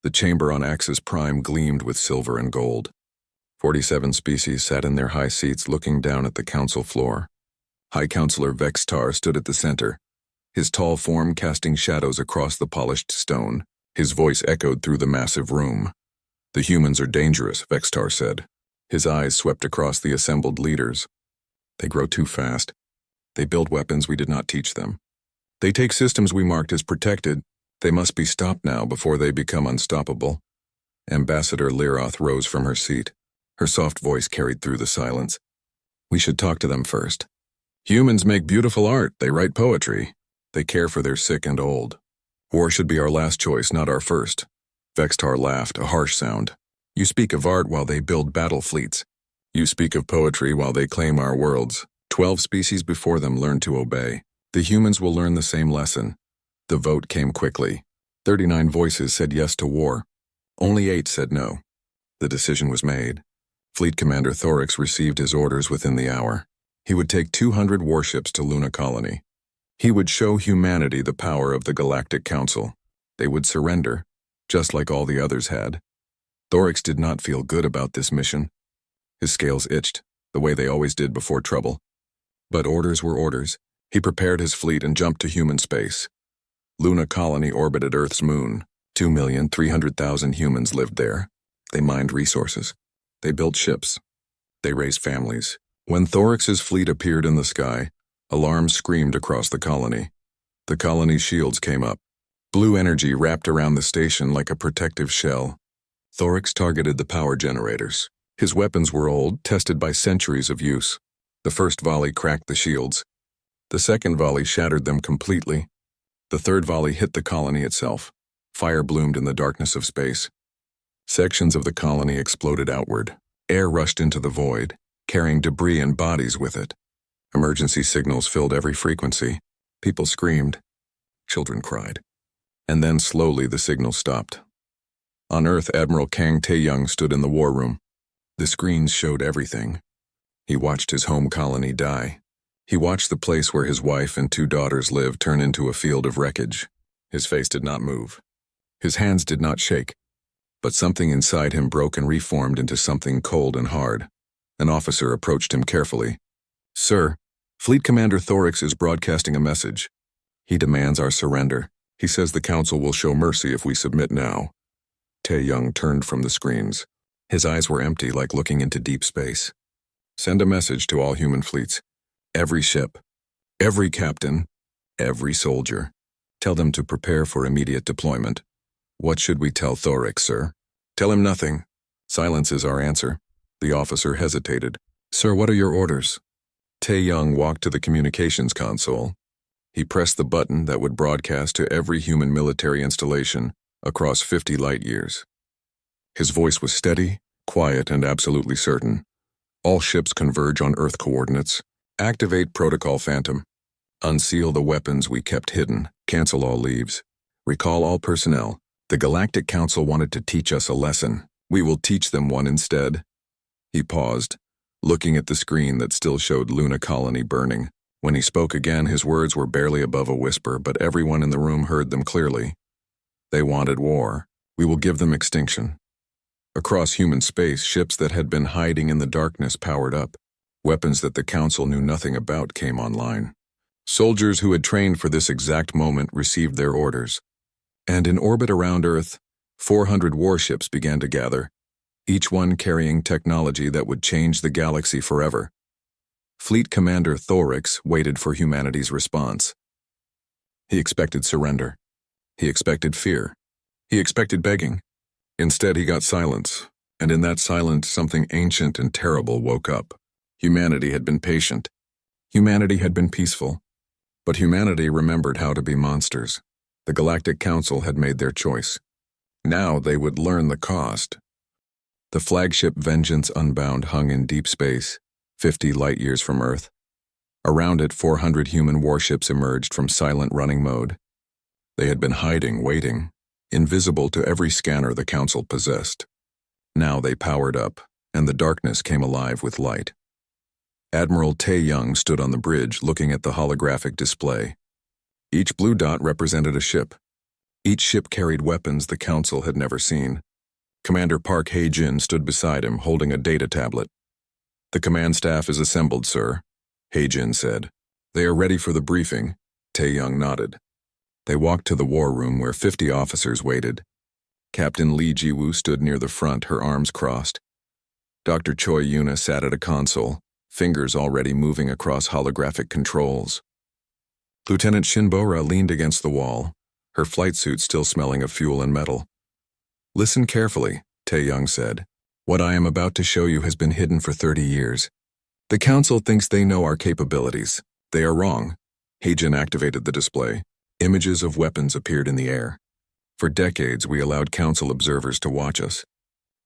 The chamber on Axis Prime gleamed with silver and gold. 47 species sat in their high seats looking down at the council floor. High Counselor Vextar stood at the center, his tall form casting shadows across the polished stone. His voice echoed through the massive room. "The humans are dangerous," Vextar said. His eyes swept across the assembled leaders. "They grow too fast. They build weapons we did not teach them. They take systems we marked as protected. They must be stopped now before they become unstoppable." Ambassador Lyroth rose from her seat. Her soft voice carried through the silence. "We should talk to them first. Humans make beautiful art. They write poetry. They care for their sick and old. War should be our last choice, not our first." Vextar laughed, a harsh sound. "You speak of art while they build battle fleets. You speak of poetry while they claim our worlds. 12 species before them learned to obey. The humans will learn the same lesson." The vote came quickly. 39 voices said yes to war. Only 8 said no. The decision was made. Fleet Commander Thorix received his orders within the hour. He would take 200 warships to Luna Colony. He would show humanity the power of the Galactic Council. They would surrender, just like all the others had. Thorix did not feel good about this mission. His scales itched, the way they always did before trouble. But orders were orders. He prepared his fleet and jumped to human space. Luna Colony orbited Earth's moon. 2,300,000 humans lived there. They mined resources. They built ships. They raised families. When Thorix's fleet appeared in the sky, alarms screamed across the colony. The colony's shields came up. Blue energy wrapped around the station like a protective shell. Thorix targeted the power generators. His weapons were old, tested by centuries of use. The first volley cracked the shields. The second volley shattered them completely. The third volley hit the colony itself. Fire bloomed in the darkness of space. Sections of the colony exploded outward. Air rushed into the void, carrying debris and bodies with it. Emergency signals filled every frequency. People screamed. Children cried. And then slowly the signal stopped. On Earth, Admiral Kang Tae-young stood in the war room. The screens showed everything. He watched his home colony die. He watched the place where his wife and 2 daughters lived turn into a field of wreckage. His face did not move. His hands did not shake. But something inside him broke and reformed into something cold and hard. An officer approached him carefully. "Sir, Fleet Commander Thorix is broadcasting a message. He demands our surrender. He says the Council will show mercy if we submit now." Tae-young turned from the screens. His eyes were empty, like looking into deep space. "Send a message to all human fleets. Every ship. Every captain. Every soldier. Tell them to prepare for immediate deployment." "What should we tell Thorix, sir?" "Tell him nothing. Silence is our answer." The officer hesitated. "Sir, what are your orders?" Tae-young walked to the communications console. He pressed the button that would broadcast to every human military installation across 50 light years. His voice was steady, quiet, and absolutely certain. "All ships converge on Earth coordinates. Activate Protocol Phantom. Unseal the weapons we kept hidden. Cancel all leaves. Recall all personnel. The Galactic Council wanted to teach us a lesson. We will teach them one instead." He paused, looking at the screen that still showed Luna Colony burning. When he spoke again, his words were barely above a whisper, but everyone in the room heard them clearly. "They wanted war. We will give them extinction." Across human space, ships that had been hiding in the darkness powered up. Weapons that the Council knew nothing about came online. Soldiers who had trained for this exact moment received their orders. And in orbit around Earth, 400 warships began to gather, each one carrying technology that would change the galaxy forever. Fleet Commander Thorix waited for humanity's response. He expected surrender. He expected fear. He expected begging. Instead, he got silence, and in that silence, something ancient and terrible woke up. Humanity had been patient. Humanity had been peaceful. But humanity remembered how to be monsters. The Galactic Council had made their choice. Now they would learn the cost. The flagship Vengeance Unbound hung in deep space, 50 light-years from Earth. Around it, 400 human warships emerged from silent running mode. They had been hiding, waiting, invisible to every scanner the Council possessed. Now they powered up, and the darkness came alive with light. Admiral Tae-young stood on the bridge looking at the holographic display. Each blue dot represented a ship. Each ship carried weapons the Council had never seen. Commander Park Hae-jin stood beside him, holding a data tablet. "The command staff is assembled, sir," Hae-jin said. "They are ready for the briefing." Tae-young nodded. They walked to the war room where 50 officers waited. Captain Lee Ji-woo stood near the front, her arms crossed. Dr. Choi Yuna sat at a console, fingers already moving across holographic controls. Lieutenant Shin Bora leaned against the wall, her flight suit still smelling of fuel and metal. "Listen carefully," Tae-young said. "What I am about to show you has been hidden for 30 years. The Council thinks they know our capabilities. They are wrong." Hae-jin activated the display. Images of weapons appeared in the air. For decades, we allowed Council observers to watch us.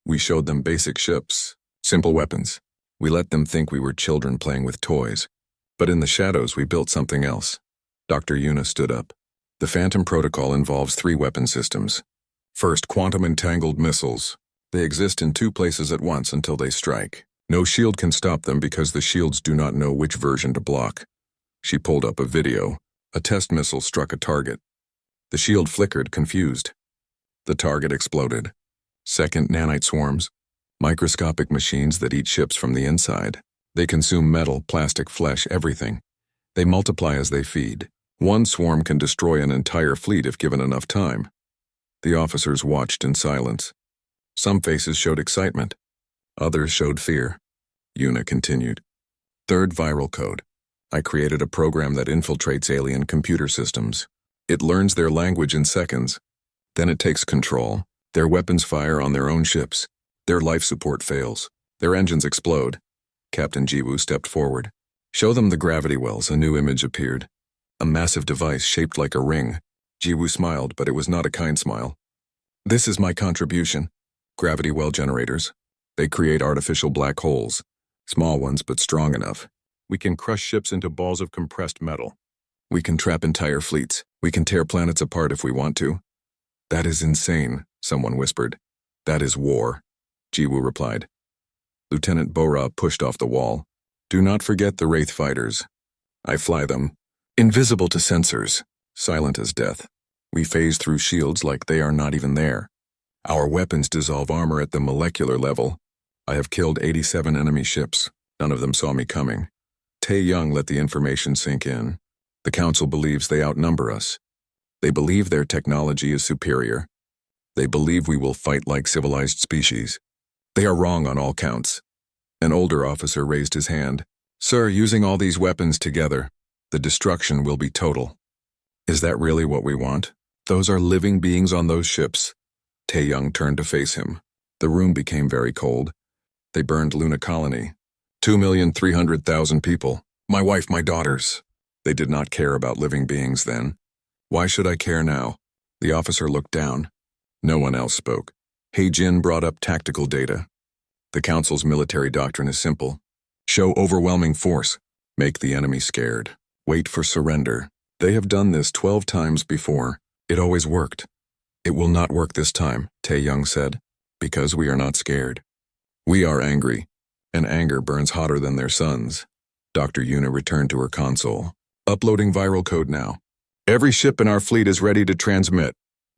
We showed them basic ships, simple weapons. We let them think we were children playing with toys. But in the shadows, we built something else. Dr. Yuna stood up. "The Phantom Protocol involves 3 weapon systems. First, quantum entangled missiles. They exist in 2 places at once until they strike. No shield can stop them because the shields do not know which version to block." She pulled up a video. A test missile struck a target. The shield flickered, confused. The target exploded. Second, nanite swarms. Microscopic machines that eat ships from the inside. They consume metal, plastic, flesh, everything. They multiply as they feed. One swarm can destroy an entire fleet if given enough time. The officers watched in silence. Some faces showed excitement. Others showed fear. Yuna continued. "Third, viral code. I created a program that infiltrates alien computer systems. It learns their language in seconds. Then it takes control. Their weapons fire on their own ships. Their life support fails. Their engines explode." Captain Ji-woo stepped forward. "Show them the gravity wells." A new image appeared. A massive device shaped like a ring. Ji-woo smiled, but it was not a kind smile. "This is my contribution. Gravity well generators. They create artificial black holes. Small ones, but strong enough. We can crush ships into balls of compressed metal. We can trap entire fleets. We can tear planets apart if we want to." "That is insane," someone whispered. "That is war," Ji-woo replied. Lieutenant Bora pushed off the wall. "Do not forget the Wraith fighters. I fly them. Invisible to sensors, silent as death. We phase through shields like they are not even there. Our weapons dissolve armor at the molecular level. I have killed 87 enemy ships. None of them saw me coming." Tae-young let the information sink in. The Council believes they outnumber us. They believe their technology is superior. They believe we will fight like civilized species. They are wrong on all counts. An older officer raised his hand. "Sir, using all these weapons together, the destruction will be total." "Is that really what we want? Those are living beings on those ships." Tae-young turned to face him. The room became very cold. "They burned Luna Colony. 2,300,000 people. My wife, my daughters. They did not care about living beings then. Why should I care now?" The officer looked down. No one else spoke. Hae-jin brought up tactical data. "The Council's military doctrine is simple. Show overwhelming force. Make the enemy scared. Wait for surrender. They have done this 12 times before. It always worked. It will not work this time," Tae-young said, "because we are not scared. We are angry, and anger burns hotter than their suns." Dr. Yuna returned to her console. "Uploading viral code now. Every ship in our fleet is ready to transmit.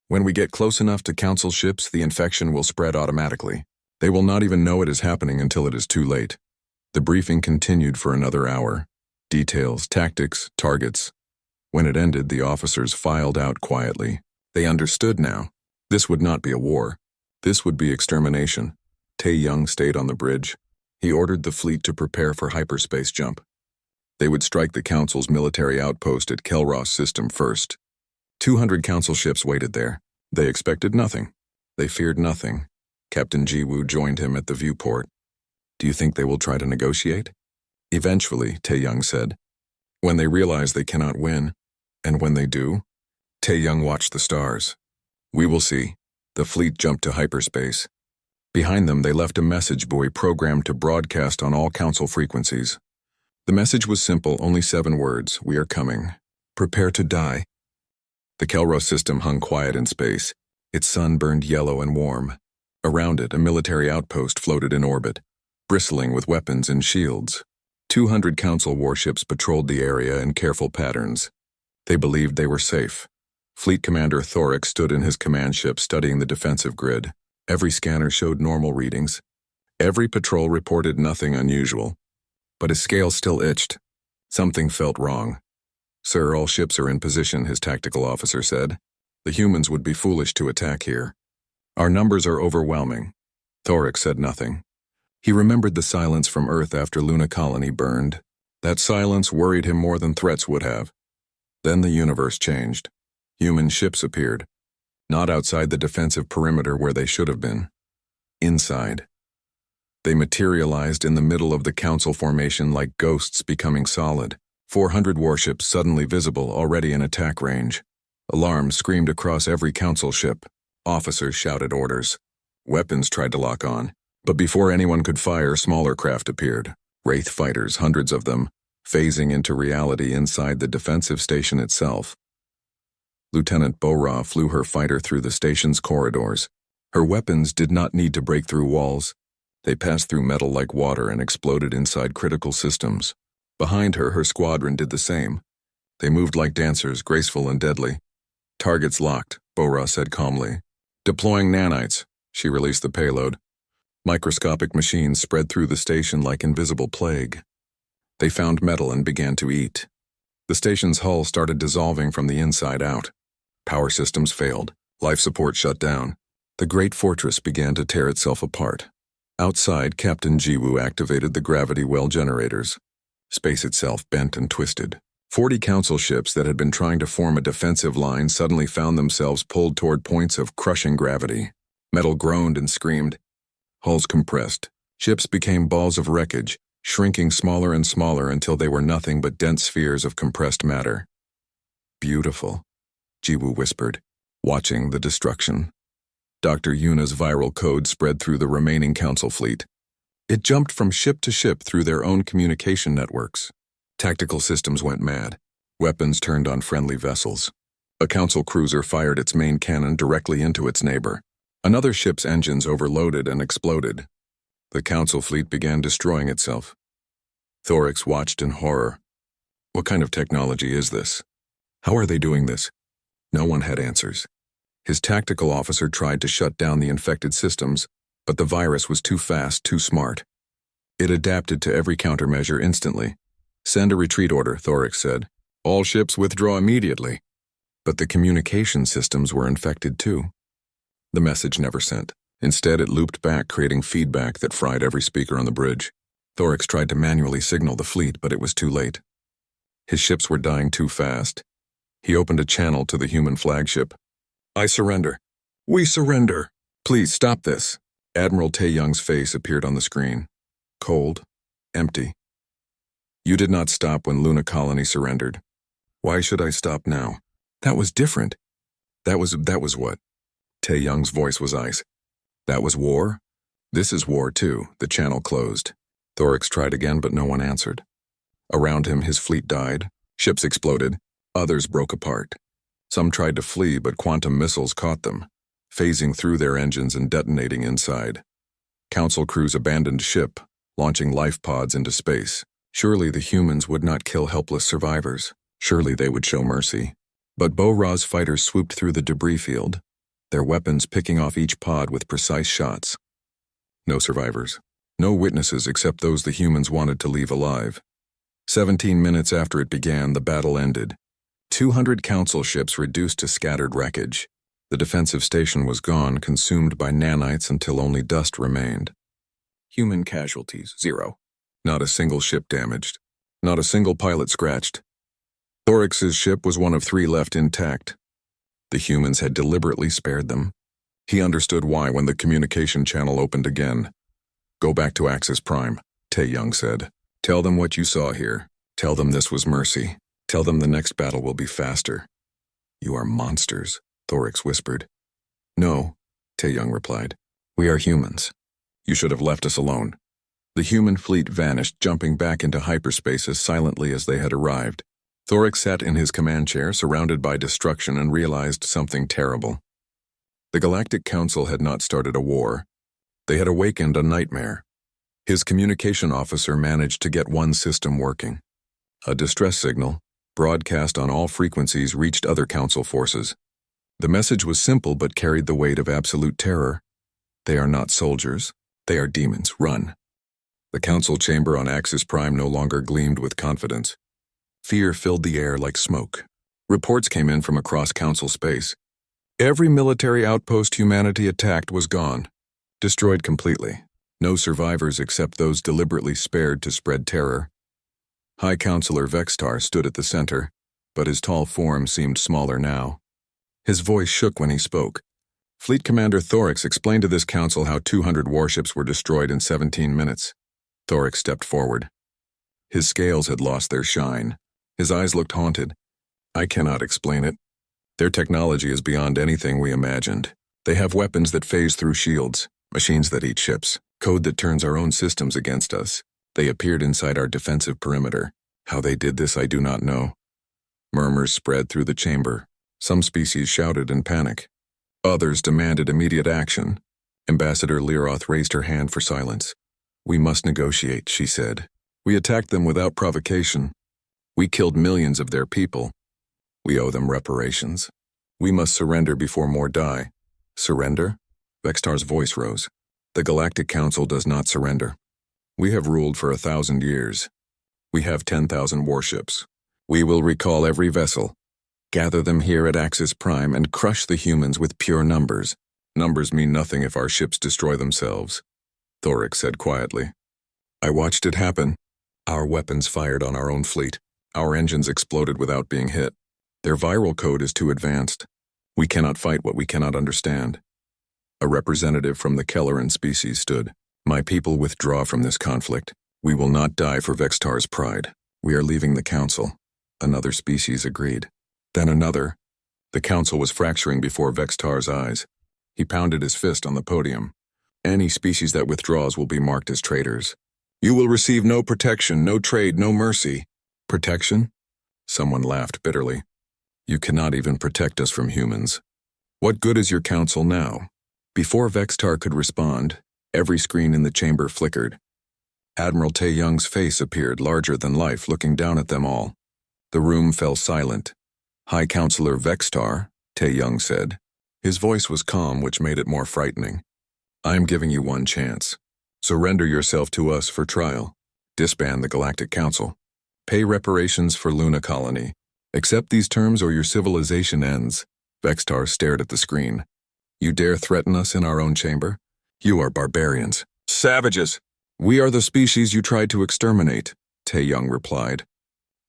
When we get close enough to Council ships, the infection will spread automatically. They will not even know it is happening until it is too late." The briefing continued for another hour. Details, tactics, targets. When it ended, the officers filed out quietly. They understood now. This would not be a war. This would be extermination. Tae-young stayed on the bridge. He ordered the fleet to prepare for hyperspace jump. They would strike the Council's military outpost at Kelros System first. 200 Council ships waited there. They expected nothing. They feared nothing. Captain Ji-woo joined him at the viewport. "Do you think they will try to negotiate?" "Eventually," Tae-young said. "When they realize they cannot win. And when they do?" Tae-young watched the stars. "We will see." The fleet jumped to hyperspace. Behind them, they left a message buoy programmed to broadcast on all Council frequencies. The message was simple, only 7 words. "We are coming. Prepare to die." The Kelros system hung quiet in space. Its sun burned yellow and warm. Around it, a military outpost floated in orbit, bristling with weapons and shields. 200 Council warships patrolled the area in careful patterns. They believed they were safe. Fleet Commander Thorix stood in his command ship studying the defensive grid. Every scanner showed normal readings. Every patrol reported nothing unusual. But his scale still itched. Something felt wrong. "Sir, all ships are in position," his tactical officer said. "The humans would be foolish to attack here. Our numbers are overwhelming." Thorix said nothing. He remembered the silence from Earth after Luna Colony burned. That silence worried him more than threats would have. Then the universe changed. Human ships appeared. Not outside the defensive perimeter where they should have been. Inside. They materialized in the middle of the Council formation like ghosts becoming solid. 400 warships suddenly visible, already in attack range. Alarms screamed across every Council ship. Officers shouted orders. Weapons tried to lock on. But before anyone could fire, smaller craft appeared. Wraith fighters, hundreds of them, phasing into reality inside the defensive station itself. Lieutenant Bo-Ra flew her fighter through the station's corridors. Her weapons did not need to break through walls. They passed through metal like water and exploded inside critical systems. Behind her, her squadron did the same. They moved like dancers, graceful and deadly. "Targets locked," Bo-Ra said calmly. "Deploying nanites." She released the payload. Microscopic machines spread through the station like invisible plague. They found metal and began to eat. The station's hull started dissolving from the inside out. Power systems failed. Life support shut down. The great fortress began to tear itself apart. Outside, Captain Jiwoo activated the gravity well generators. Space itself bent and twisted. 40 Council ships that had been trying to form a defensive line suddenly found themselves pulled toward points of crushing gravity. Metal groaned and screamed. Hulls compressed. Ships became balls of wreckage, shrinking smaller and smaller until they were nothing but dense spheres of compressed matter. "Beautiful," Jiwoo whispered, watching the destruction. Dr. Yuna's viral code spread through the remaining Council fleet. It jumped from ship to ship through their own communication networks. Tactical systems went mad. Weapons turned on friendly vessels. A Council cruiser fired its main cannon directly into its neighbor. Another ship's engines overloaded and exploded. The Council fleet began destroying itself. Thorix watched in horror. What kind of technology is this? How are they doing this? No one had answers. His tactical officer tried to shut down the infected systems, but the virus was too fast, too smart. It adapted to every countermeasure instantly. "Send a retreat order," Thorix said. "All ships withdraw immediately." But the communication systems were infected too. The message never sent. Instead, it looped back, creating feedback that fried every speaker on the bridge. Thorix tried to manually signal the fleet, but it was too late. His ships were dying too fast. He opened a channel to the human flagship. "I surrender. We surrender. Please stop this." Admiral Tae-young's face appeared on the screen. Cold, empty. "You did not stop when Luna Colony surrendered. Why should I stop now? That was different. That was what?" Tae-young's voice was ice. "That was war? This is war too." The channel closed. Thorix tried again, but no one answered. Around him, his fleet died. Ships exploded. Others broke apart. Some tried to flee, but quantum missiles caught them, phasing through their engines and detonating inside. Council crews abandoned ship, launching life pods into space. Surely the humans would not kill helpless survivors. Surely they would show mercy. But Bo-Ra's fighters swooped through the debris field, their weapons picking off each pod with precise shots. No survivors. No witnesses except those the humans wanted to leave alive. 17 minutes after it began, the battle ended. 200 Council ships reduced to scattered wreckage. The defensive station was gone, consumed by nanites until only dust remained. Human casualties, 0. Not a single ship damaged. Not a single pilot scratched. Thorix's ship was one of 3 left intact. The humans had deliberately spared them. He understood why when the communication channel opened again. "Go back to Axis Prime," Tae-young said. "Tell them what you saw here. Tell them this was mercy. Tell them the next battle will be faster." "You are monsters," Thorix whispered. "No," Tae-young replied. "We are humans. You should have left us alone." The human fleet vanished, jumping back into hyperspace as silently as they had arrived. Thorix sat in his command chair, surrounded by destruction, and realized something terrible. The Galactic Council had not started a war. They had awakened a nightmare. His communication officer managed to get one system working. A distress signal, broadcast on all frequencies, reached other Council forces. The message was simple but carried the weight of absolute terror. They are not soldiers. They are demons. Run. The council chamber on Axis Prime no longer gleamed with confidence. Fear filled the air like smoke. Reports came in from across council space. Every military outpost humanity attacked was gone, destroyed completely. No survivors except those deliberately spared to spread terror. High Counselor Vextar stood at the center, but his tall form seemed smaller now. His voice shook when he spoke. Fleet Commander Thorax explained to this council how 200 warships were destroyed in 17 minutes. Thorax stepped forward. His scales had lost their shine. His eyes looked haunted. I cannot explain it. Their technology is beyond anything we imagined. They have weapons that phase through shields, machines that eat ships, code that turns our own systems against us. They appeared inside our defensive perimeter. How they did this I do not know. Murmurs spread through the chamber. Some species shouted in panic. Others demanded immediate action. Ambassador Leroth raised her hand for silence. We must negotiate, she said. We attacked them without provocation. We killed millions of their people. We owe them reparations. We must surrender before more die. Surrender? Vextar's voice rose. The Galactic Council does not surrender. We have ruled for 1,000 years. We have 10,000 warships. We will recall every vessel, gather them here at Axis Prime, and crush the humans with pure numbers. Numbers mean nothing if our ships destroy themselves, Thorax said quietly. I watched it happen. Our weapons fired on our own fleet. Our engines exploded without being hit. Their viral code is too advanced. We cannot fight what we cannot understand. A representative from the Kelleran species stood. My people withdraw from this conflict. We will not die for Vextar's pride. We are leaving the council. Another species agreed. Then another. The council was fracturing before Vextar's eyes. He pounded his fist on the podium. Any species that withdraws will be marked as traitors. You will receive no protection, no trade, no mercy. Protection? Someone laughed bitterly. You cannot even protect us from humans. What good is your council now? Before Vextar could respond, every screen in the chamber flickered. Admiral Tae-Young's face appeared larger than life, looking down at them all. The room fell silent. High Counselor Vextar, Tae-Young said. His voice was calm, which made it more frightening. I am giving you one chance. Surrender yourself to us for trial. Disband the Galactic Council. Pay reparations for Luna Colony. Accept these terms or your civilization ends. Vextar stared at the screen. You dare threaten us in our own chamber? You are barbarians. Savages! We are the species you tried to exterminate, Tae-Young replied.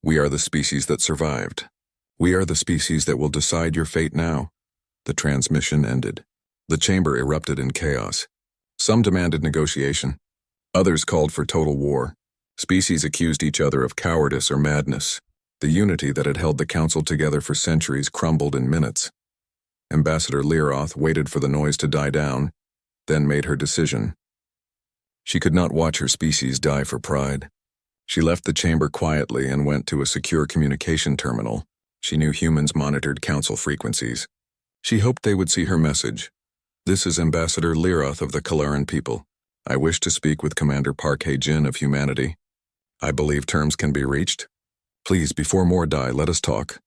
We are the species that survived. We are the species that will decide your fate now. The transmission ended. The chamber erupted in chaos. Some demanded negotiation. Others called for total war. Species accused each other of cowardice or madness. The unity that had held the council together for centuries crumbled in minutes. Ambassador Leroth waited for the noise to die down, then made her decision. She could not watch her species die for pride. She left the chamber quietly and went to a secure communication terminal. She knew humans monitored council frequencies. She hoped they would see her message. This is Ambassador Leroth of the Kelleran people. I wish to speak with Commander Park Hae-jin of humanity. I believe terms can be reached. Please, before more die, let us talk.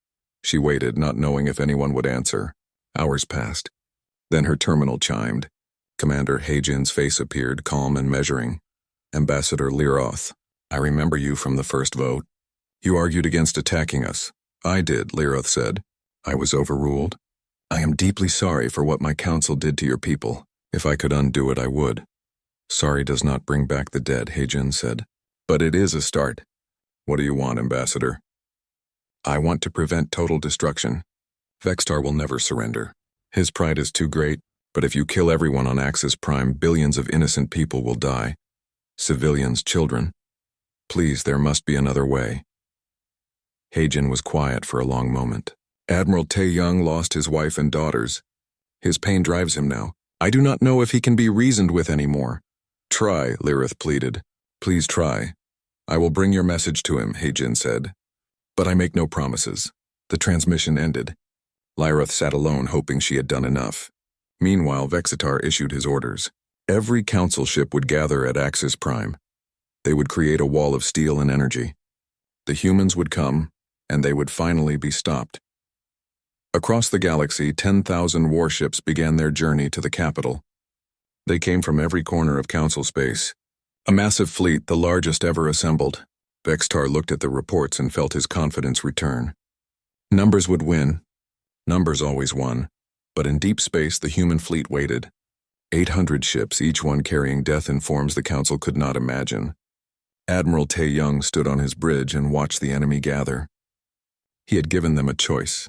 She waited, not knowing if anyone would answer. Hours passed. Then her terminal chimed. Commander Hae-jin's face appeared, calm and measuring. Ambassador Leroth, I remember you from the first vote. You argued against attacking us. I did, Leroth said. I was overruled. I am deeply sorry for what my council did to your people. If I could undo it, I would. Sorry does not bring back the dead, Hae-jin said. But it is a start. What do you want, Ambassador? I want to prevent total destruction. Vextar will never surrender. His pride is too great, but if you kill everyone on Axis Prime, billions of innocent people will die. Civilians, children. Please, there must be another way. Hae-jin was quiet for a long moment. Admiral Tae-Young lost his wife and daughters. His pain drives him now. I do not know if he can be reasoned with anymore. Try, Leroth pleaded. Please try. I will bring your message to him, Hae-jin said. But I make no promises. The transmission ended. Leroth sat alone, hoping she had done enough. Meanwhile, Vextar issued his orders. Every council ship would gather at Axis Prime. They would create a wall of steel and energy. The humans would come, and they would finally be stopped. Across the galaxy, 10,000 warships began their journey to the capital. They came from every corner of Council space. A massive fleet, the largest ever assembled. Vextar looked at the reports and felt his confidence return. Numbers would win. Numbers always won. But in deep space, the human fleet waited. 800 ships, each one carrying death in forms the Council could not imagine. Admiral Tae Young stood on his bridge and watched the enemy gather. He had given them a choice.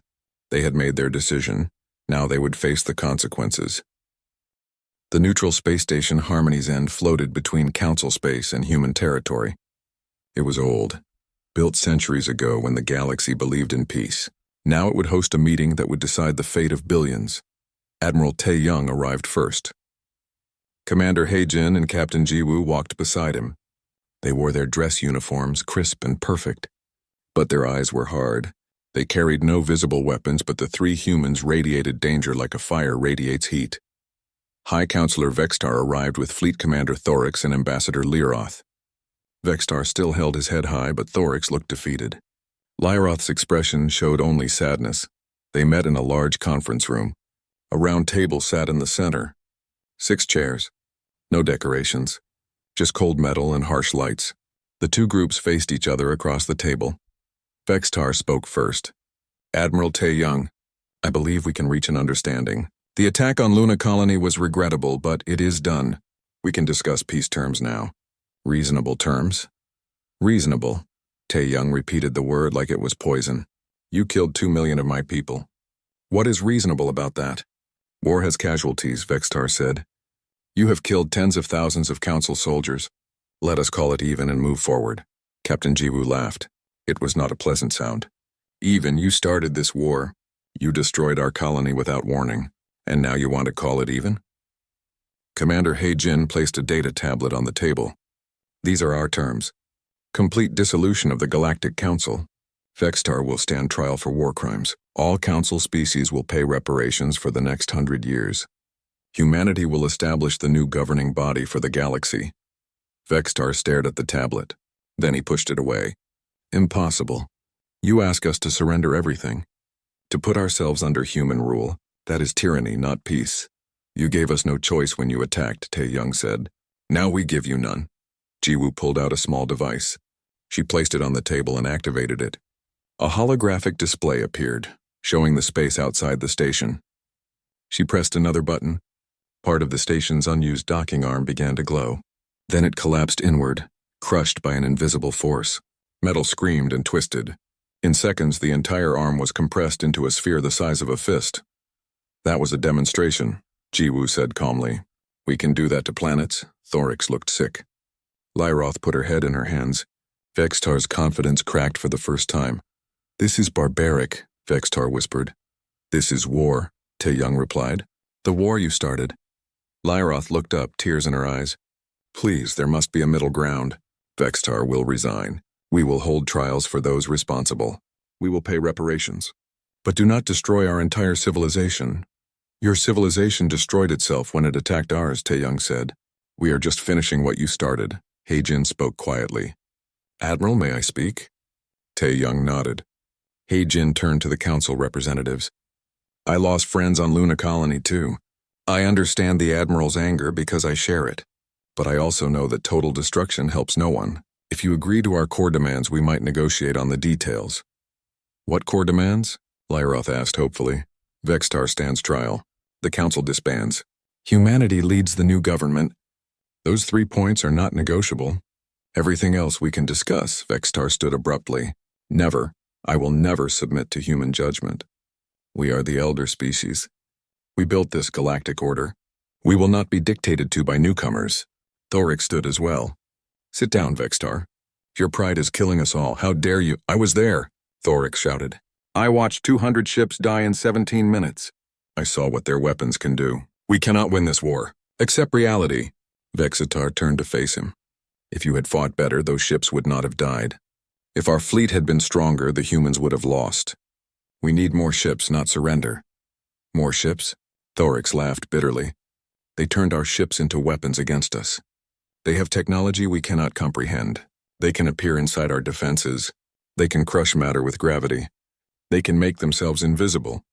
They had made their decision. Now they would face the consequences. The neutral space station Harmony's End floated between Council space and human territory. It was old, built centuries ago when the galaxy believed in peace. Now it would host a meeting that would decide the fate of billions. Admiral Tae Young arrived first. Commander Hae-jin and Captain Ji-woo walked beside him. They wore their dress uniforms, crisp and perfect. But their eyes were hard. They carried no visible weapons, but the three humans radiated danger like a fire radiates heat. High Counselor Vextar arrived with Fleet Commander Thorix and Ambassador Lyroth. Vextar still held his head high, but Thorix looked defeated. Lyroth's expression showed only sadness. They met in a large conference room. A round table sat in the center. 6 chairs. No decorations. Just cold metal and harsh lights. The two groups faced each other across the table. Vextar spoke first. Admiral Tae Young, I believe we can reach an understanding. The attack on Luna Colony was regrettable, but it is done. We can discuss peace terms now. Reasonable terms? Reasonable. Tae Young repeated the word like it was poison. You killed 2 million of my people. What is reasonable about that? War has casualties, Vextar said. You have killed tens of thousands of Council soldiers. Let us call it even and move forward. Captain Ji-woo laughed. It was not a pleasant sound. Even, you started this war. You destroyed our colony without warning. And now you want to call it even? Commander Hae-jin placed a data tablet on the table. These are our terms. Complete dissolution of the Galactic Council. Vextar will stand trial for war crimes. All Council species will pay reparations for the next 100 years. Humanity will establish the new governing body for the galaxy. Vextar stared at the tablet. Then he pushed it away. Impossible. You ask us to surrender everything. To put ourselves under human rule. That is tyranny, not peace. You gave us no choice when you attacked, Tae Young said. Now we give you none. Ji-woo pulled out a small device. She placed it on the table and activated it. A holographic display appeared, showing the space outside the station. She pressed another button. Part of the station's unused docking arm began to glow. Then it collapsed inward, crushed by an invisible force. Metal screamed and twisted. In seconds, the entire arm was compressed into a sphere the size of a fist. That was a demonstration, Ji-woo said calmly. We can do that to planets. Thorix looked sick. Lyroth put her head in her hands. Vextar's confidence cracked for the first time. This is barbaric, Vextar whispered. This is war, Tae Young replied. The war you started. Lyroth looked up, tears in her eyes. Please, there must be a middle ground. Vextar will resign. We will hold trials for those responsible. We will pay reparations. But do not destroy our entire civilization. Your civilization destroyed itself when it attacked ours, Tae Young said. We are just finishing what you started. Hae-jin spoke quietly. Admiral, may I speak? Tae Young nodded. Hae-jin turned to the Council representatives. I lost friends on Luna Colony too. I understand the Admiral's anger because I share it. But I also know that total destruction helps no one. If you agree to our core demands, we might negotiate on the details. What core demands? Lyroth asked hopefully. Vextar stands trial. The Council disbands. Humanity leads the new government. Those 3 points are not negotiable. Everything else we can discuss, Vextar stood abruptly. Never. I will never submit to human judgment. We are the elder species. We built this galactic order. We will not be dictated to by newcomers. Thorix stood as well. Sit down, Vextar. Your pride is killing us all. How dare you? I was there, Thorix shouted. I watched 200 ships die in 17 minutes. I saw what their weapons can do. We cannot win this war. Accept reality. Vexatar turned to face him. If you had fought better, those ships would not have died. If our fleet had been stronger, the humans would have lost. We need more ships, not surrender. More ships? Thorix laughed bitterly. They turned our ships into weapons against us. They have technology we cannot comprehend. They can appear inside our defenses. They can crush matter with gravity. They can make themselves invisible.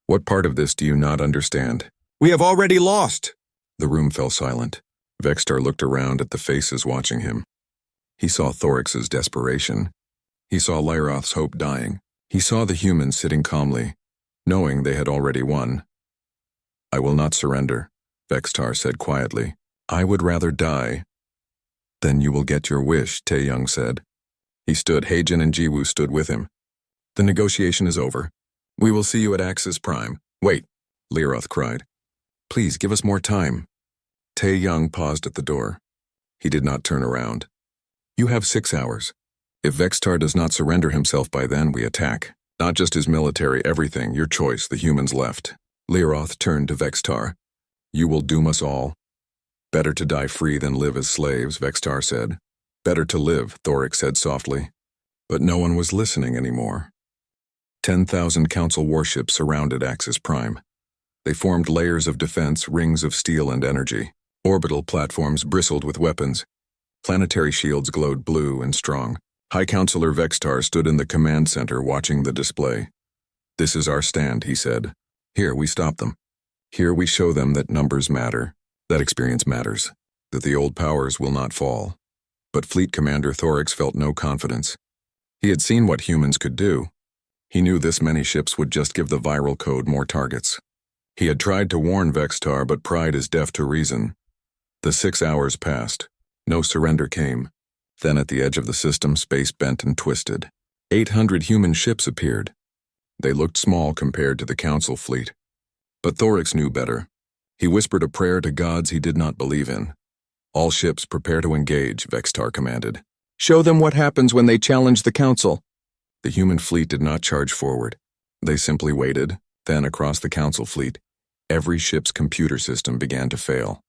What part of this do you not understand? We have already lost. The room fell silent. Vextar looked around at the faces watching him. He saw Thorix's desperation. He saw Lyroth's hope dying. He saw the humans sitting calmly, knowing they had already won. I will not surrender, Vextar said quietly. I would rather die. Then you will get your wish, Tae-young said. He stood. Heijin and Jiwoo stood with him. The negotiation is over. We will see you at Axis Prime. Wait, Lyroth cried. Please give us more time. Tae-young paused at the door. He did not turn around. You have 6 hours. If Vextar does not surrender himself by then, we attack. Not just his military, everything, your choice, the humans left. Lyroth turned to Vextar. You will doom us all. Better to die free than live as slaves, Vextar said. Better to live, Thorix said softly. But no one was listening anymore. 10,000 Council warships surrounded Axis Prime. They formed layers of defense, rings of steel and energy. Orbital platforms bristled with weapons. Planetary shields glowed blue and strong. High Counselor Vextar stood in the command center watching the display. This is our stand, he said. Here we stop them. Here we show them that numbers matter, that experience matters, that the old powers will not fall. But Fleet Commander Thorix felt no confidence. He had seen what humans could do. He knew this many ships would just give the viral code more targets. He had tried to warn Vextar, but pride is deaf to reason. The 6 hours passed. No surrender came. Then at the edge of the system, space bent and twisted. 800 human ships appeared. They looked small compared to the Council fleet. But Thorix knew better. He whispered a prayer to gods he did not believe in. All ships prepare to engage, Vextar commanded. Show them what happens when they challenge the Council. The human fleet did not charge forward. They simply waited. Then across the Council fleet, every ship's computer system began to fail.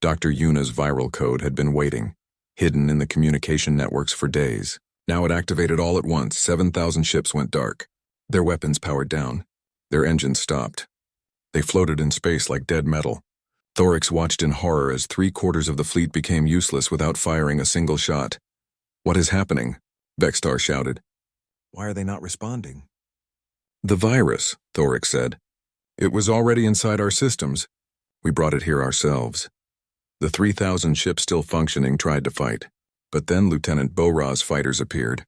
Dr. Yuna's viral code had been waiting, hidden in the communication networks for days. Now it activated all at once. 7,000 ships went dark. Their weapons powered down. Their engines stopped. They floated in space like dead metal. Thorix watched in horror as 3/4 of the fleet became useless without firing a single shot. What is happening? Vextar shouted. Why are they not responding? The virus, Thorix said. It was already inside our systems. We brought it here ourselves. The 3,000 ships still functioning tried to fight, but then Lieutenant Bo-Ra's fighters appeared.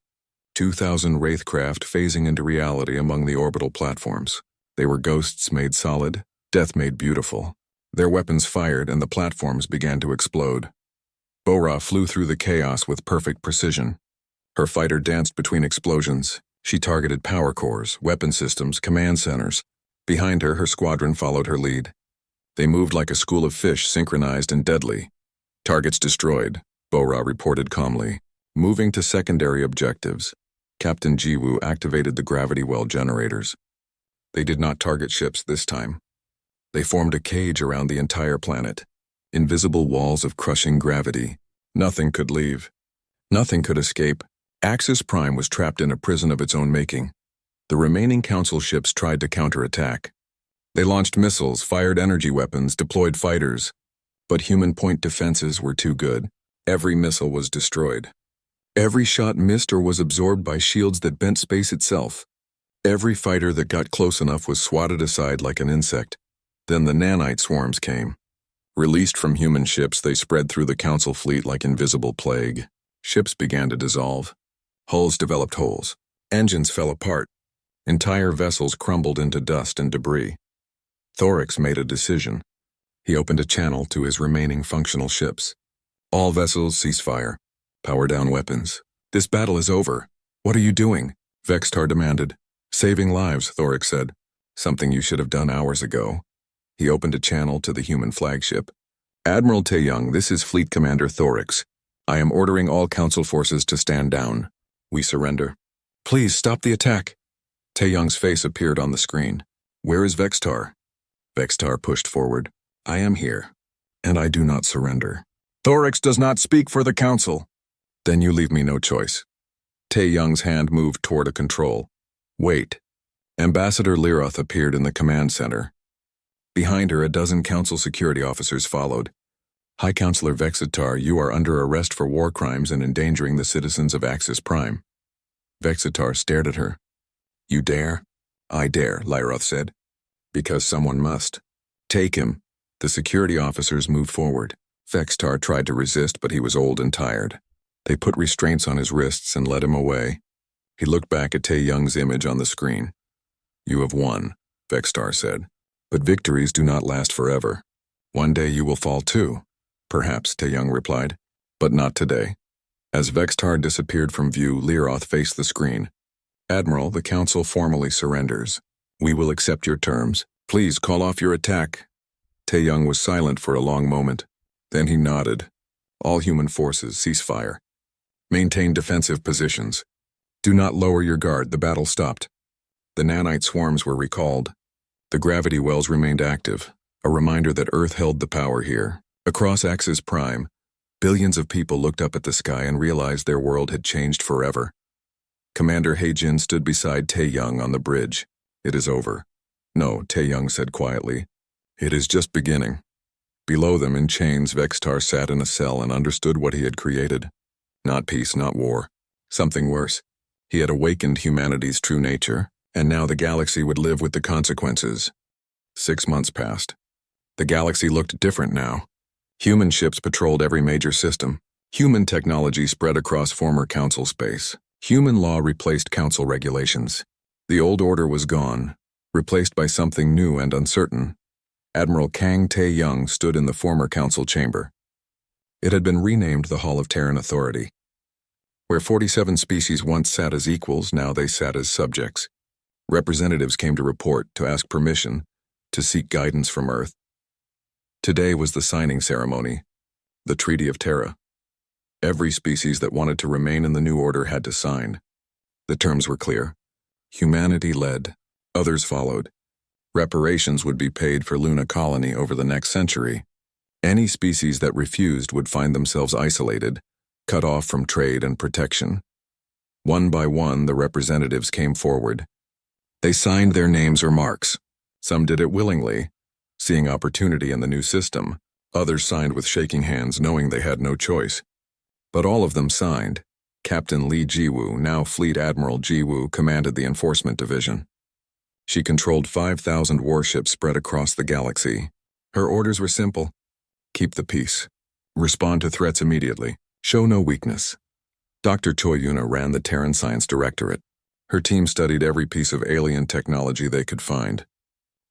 2,000 Wraithcraft phasing into reality among the orbital platforms. They were ghosts made solid, death made beautiful. Their weapons fired and the platforms began to explode. Bo-Ra flew through the chaos with perfect precision. Her fighter danced between explosions. She targeted power cores, weapon systems, command centers. Behind her, her squadron followed her lead. They moved like a school of fish, synchronized and deadly. Targets destroyed, Bo-Ra reported calmly. Moving to secondary objectives. Captain Jiwoo activated the gravity well generators. They did not target ships this time. They formed a cage around the entire planet. Invisible walls of crushing gravity. Nothing could leave. Nothing could escape. Axis Prime was trapped in a prison of its own making. The remaining Council ships tried to counterattack. They launched missiles, fired energy weapons, deployed fighters. But human point defenses were too good. Every missile was destroyed. Every shot missed or was absorbed by shields that bent space itself. Every fighter that got close enough was swatted aside like an insect. Then the nanite swarms came. Released from human ships, they spread through the Council fleet like invisible plague. Ships began to dissolve. Hulls developed holes. Engines fell apart. Entire vessels crumbled into dust and debris. Thorix made a decision. He opened a channel to his remaining functional ships. All vessels cease fire. Power down weapons. This battle is over. What are you doing? Vextar demanded. Saving lives, Thorix said. Something you should have done hours ago. He opened a channel to the human flagship. Admiral Tae-young, this is Fleet Commander Thorix. I am ordering all Council forces to stand down. We surrender. Please stop the attack. Tae-young's face appeared on the screen. Where is Vextar? Vextar pushed forward. I am here, and I do not surrender. Thorix does not speak for the Council. Then you leave me no choice. Tae-young's hand moved toward a control. Wait. Ambassador Lyroth appeared in the command center. Behind her, a dozen Council security officers followed. High Counselor Vexatar, you are under arrest for war crimes and endangering the citizens of Axis Prime. Vexatar stared at her. You dare? I dare, Lyroth said. Because someone must. Take him. The security officers moved forward. Vextar tried to resist, but he was old and tired. They put restraints on his wrists and led him away. He looked back at Tae-young's image on the screen. You have won, Vextar said. But victories do not last forever. One day you will fall too. Perhaps, Tae-young replied. But not today. As Vextar disappeared from view, Leroth faced the screen. Admiral, the Council formally surrenders. We will accept your terms. Please call off your attack. Tae-young was silent for a long moment. Then he nodded. All human forces cease fire. Maintain defensive positions. Do not lower your guard. The battle stopped. The nanite swarms were recalled. The gravity wells remained active, a reminder that Earth held the power here. Across Axis Prime, billions of people looked up at the sky and realized their world had changed forever. Commander Hae-jin stood beside Tae-young on the bridge. It is over. No, Tae-young said quietly. It is just beginning. Below them, in chains, Vextar sat in a cell and understood what he had created. Not peace, not war. Something worse. He had awakened humanity's true nature, and now the galaxy would live with the consequences. 6 months passed. The galaxy looked different now. Human ships patrolled every major system. Human technology spread across former Council space. Human law replaced Council regulations. The old order was gone, replaced by something new and uncertain. Admiral Kang Tae-young stood in the former Council chamber. It had been renamed the Hall of Terran Authority. Where 47 species once sat as equals, now they sat as subjects. Representatives came to report, to ask permission, to seek guidance from Earth. Today was the signing ceremony, the Treaty of Terra. Every species that wanted to remain in the new order had to sign. The terms were clear. Humanity led, others followed. Reparations would be paid for Luna Colony over the next century. Any species that refused would find themselves isolated, cut off from trade and protection. One by one, the representatives came forward. They signed their names or marks. Some did it willingly, seeing opportunity in the new system. Others signed with shaking hands, knowing they had no choice. But all of them signed. Captain Lee Ji-woo, now Fleet Admiral Ji-woo, commanded the Enforcement Division. She controlled 5,000 warships spread across the galaxy. Her orders were simple. Keep the peace. Respond to threats immediately. Show no weakness. Dr. Choi Yuna ran the Terran Science Directorate. Her team studied every piece of alien technology they could find.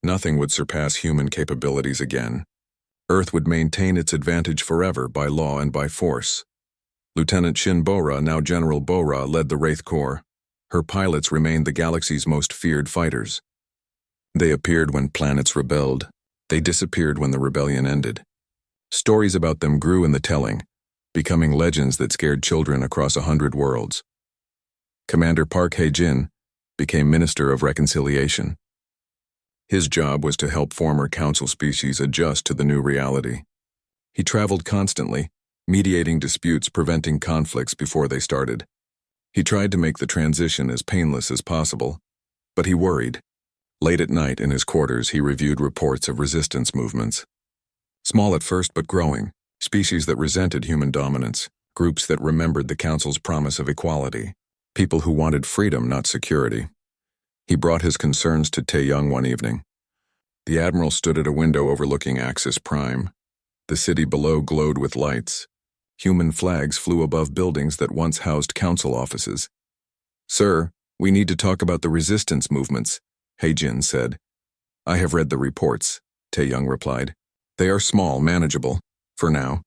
Nothing would surpass human capabilities again. Earth would maintain its advantage forever by law and by force. Lieutenant Shin Bora, now General Bora, led the Wraith Corps. Her pilots remained the galaxy's most feared fighters. They appeared when planets rebelled. They disappeared when the rebellion ended. Stories about them grew in the telling, becoming legends that scared children across 100 worlds. Commander Park Hae-jin became Minister of Reconciliation. His job was to help former Council species adjust to the new reality. He traveled constantly, mediating disputes, preventing conflicts before they started. He tried to make the transition as painless as possible, but he worried. Late at night in his quarters, he reviewed reports of resistance movements. Small at first but growing, species that resented human dominance, groups that remembered the Council's promise of equality, people who wanted freedom, not security. He brought his concerns to Tae-young one evening. The Admiral stood at a window overlooking Axis Prime. The city below glowed with lights. Human flags flew above buildings that once housed Council offices. Sir, we need to talk about the resistance movements, Hae-jin said. I have read the reports, Tae-young replied. They are small, manageable, for now.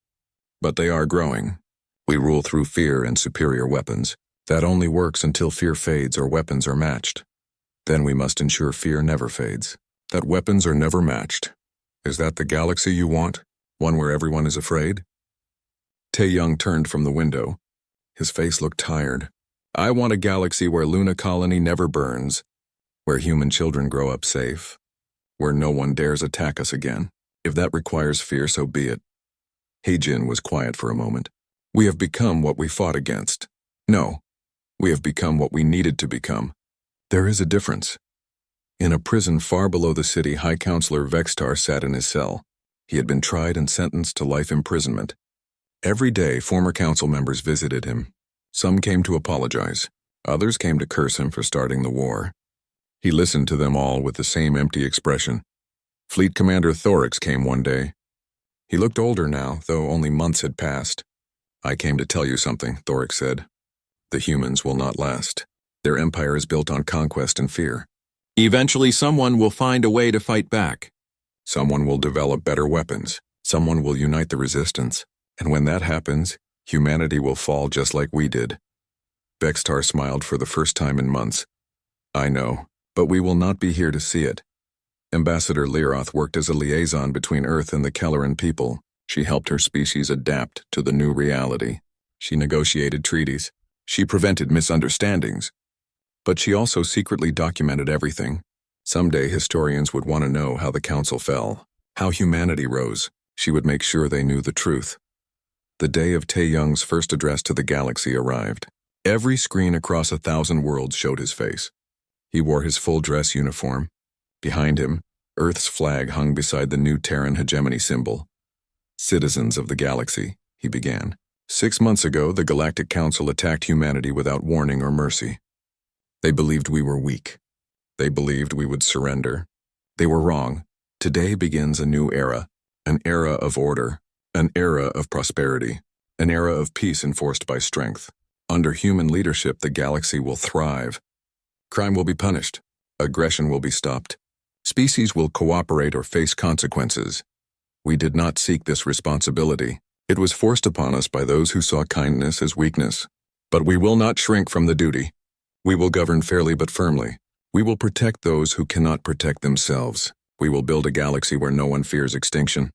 But they are growing. We rule through fear and superior weapons. That only works until fear fades or weapons are matched. Then we must ensure fear never fades. That weapons are never matched. Is that the galaxy you want? One where everyone is afraid? Tae-young turned from the window. His face looked tired. I want a galaxy where Luna Colony never burns, where human children grow up safe, where no one dares attack us again. If that requires fear, so be it. Hae-jin was quiet for a moment. We have become what we fought against. No, we have become what we needed to become. There is a difference. In a prison far below the city, High Counselor Vextar sat in his cell. He had been tried and sentenced to life imprisonment. Every day, former council members visited him. Some came to apologize. Others came to curse him for starting the war. He listened to them all with the same empty expression. Fleet Commander Thorix came one day. He looked older now, though only months had passed. "I came to tell you something," Thorix said. "The humans will not last. Their empire is built on conquest and fear. Eventually someone will find a way to fight back. Someone will develop better weapons. Someone will unite the resistance. And when that happens, humanity will fall just like we did." Vextar smiled for the first time in months. "I know, but we will not be here to see it." Ambassador Lyroth worked as a liaison between Earth and the Kelleran people. She helped her species adapt to the new reality. She negotiated treaties. She prevented misunderstandings. But she also secretly documented everything. Someday historians would want to know how the Council fell, how humanity rose. She would make sure they knew the truth. The day of Tae-Young's first address to the galaxy arrived. Every screen across 1,000 worlds showed his face. He wore his full dress uniform. Behind him, Earth's flag hung beside the new Terran hegemony symbol. "Citizens of the galaxy," he began. "6 months ago, the Galactic Council attacked humanity without warning or mercy. They believed we were weak. They believed we would surrender. They were wrong. Today begins a new era, an era of order, an era of prosperity, an era of peace enforced by strength. Under human leadership, the galaxy will thrive. Crime will be punished. Aggression will be stopped. Species will cooperate or face consequences. We did not seek this responsibility. It was forced upon us by those who saw kindness as weakness. But we will not shrink from the duty. We will govern fairly but firmly. We will protect those who cannot protect themselves. We will build a galaxy where no one fears extinction."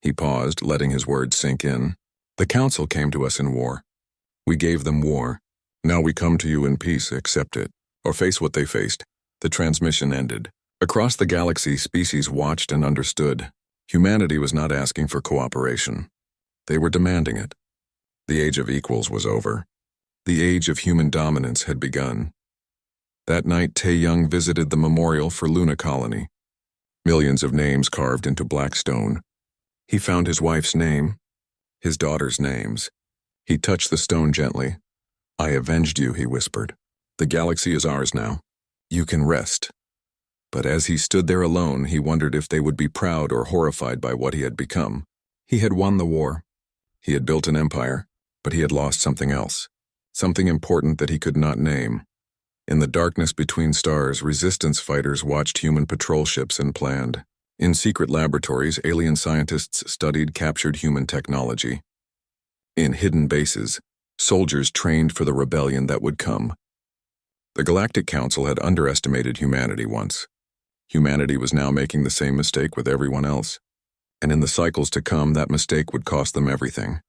He paused, letting his words sink in. "The Council came to us in war. We gave them war. Now we come to you in peace. Accept it, or face what they faced." The transmission ended. Across the galaxy, species watched and understood. Humanity was not asking for cooperation. They were demanding it. The age of equals was over. The age of human dominance had begun. That night, Tae-Young visited the memorial for Luna Colony. Millions of names carved into black stone. He found his wife's name, his daughter's names. He touched the stone gently. "I avenged you," he whispered. "The galaxy is ours now. You can rest." But as he stood there alone, he wondered if they would be proud or horrified by what he had become. He had won the war. He had built an empire, but he had lost something else. Something important that he could not name. In the darkness between stars, resistance fighters watched human patrol ships and planned. In secret laboratories, alien scientists studied captured human technology. In hidden bases, soldiers trained for the rebellion that would come. The Galactic Council had underestimated humanity once. Humanity was now making the same mistake with everyone else. And in the cycles to come, that mistake would cost them everything.